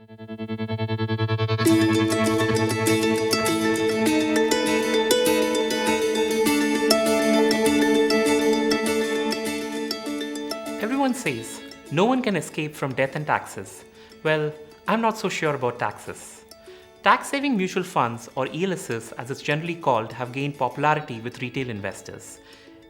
Everyone says no one can escape from death and taxes. Well, I'm not so sure about taxes. Tax saving mutual funds, or ELSS as it's generally called, have gained popularity with retail investors.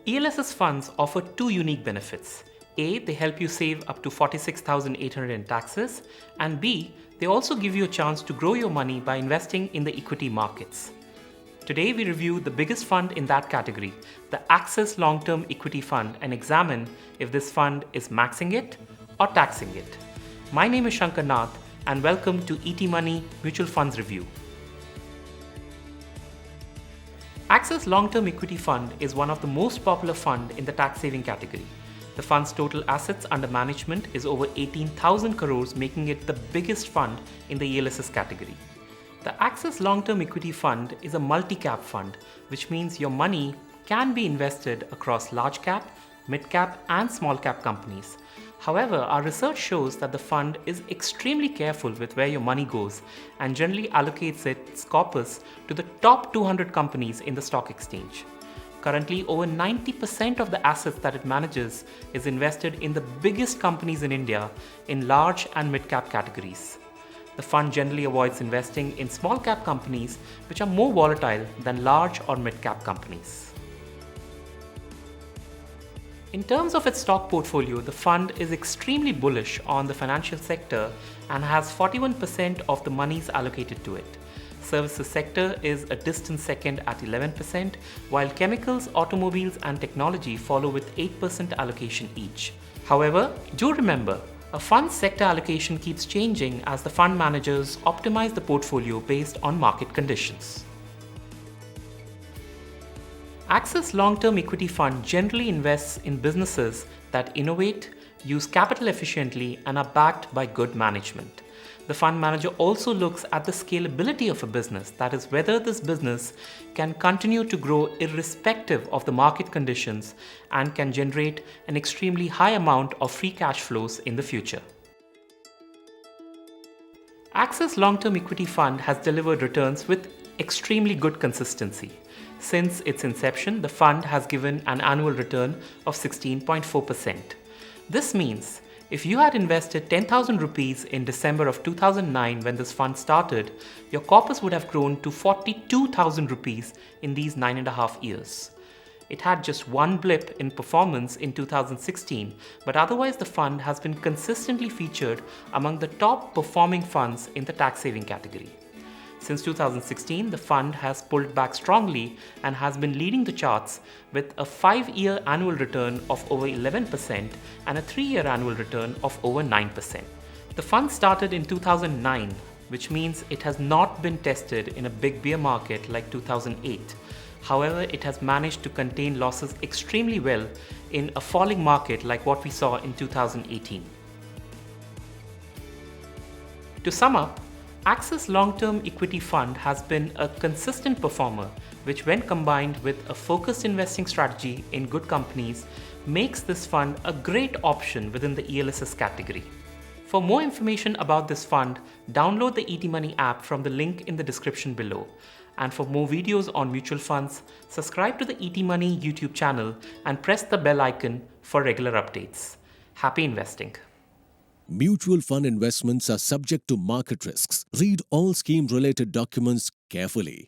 ELSS funds offer two unique benefits. A, they help you save up to $46,800 in taxes, and B, they also give you a chance to grow your money by investing in the equity markets. Today we review the biggest fund in that category, the Access Long-Term Equity Fund, and examine if this fund is maxing it or taxing it. My name is Shankar Nath, and welcome to ETMONEY Mutual Funds Review. Access Long-Term Equity Fund is one of the most popular fund in the tax-saving category. The fund's total assets under management is over 18,000 crores, making it the biggest fund in the ELSS category. The Access Long-Term Equity Fund is a multi-cap fund, which means your money can be invested across large cap, mid cap, and small cap companies. However, our research shows that the fund is extremely careful with where your money goes and generally allocates its corpus to the top 200 companies in the stock exchange. Currently, over 90% of the assets that it manages is invested in the biggest companies in India in large and mid-cap categories. The fund generally avoids investing in small-cap companies which are more volatile than large or mid-cap companies. In terms of its stock portfolio, the fund is extremely bullish on the financial sector and has 41% of the monies allocated to it. Services sector is a distant second at 11%, while chemicals, automobiles, and technology follow with 8% allocation each. However, do remember, a fund's sector allocation keeps changing as the fund managers optimize the portfolio based on market conditions. Access Long-Term Equity Fund generally invests in businesses that innovate, use capital efficiently, and are backed by good management. The fund manager also looks at the scalability of a business, that is, whether this business can continue to grow irrespective of the market conditions and can generate an extremely high amount of free cash flows in the future. Access Long-Term Equity Fund has delivered returns with extremely good consistency. Since its inception, the fund has given an annual return of 16.4%. This means if you had invested 10,000 rupees in December of 2009 when this fund started, your corpus would have grown to 42,000 rupees in these 9.5 years. It had just one blip in performance in 2016, but otherwise the fund has been consistently featured among the top performing funds in the tax-saving category. Since 2016, the fund has pulled back strongly and has been leading the charts with a 5-year annual return of over 11% and a 3-year annual return of over 9%. The fund started in 2009, which means it has not been tested in a big bear market like 2008. However, it has managed to contain losses extremely well in a falling market like what we saw in 2018. To sum up, Access Long-Term Equity Fund has been a consistent performer, which when combined with a focused investing strategy in good companies, makes this fund a great option within the ELSS category. For more information about this fund, download the ETMoney app from the link in the description below. And for more videos on mutual funds, subscribe to the ETMoney YouTube channel and press the bell icon for regular updates. Happy investing! Mutual fund investments are subject to market risks. Read all scheme-related documents carefully.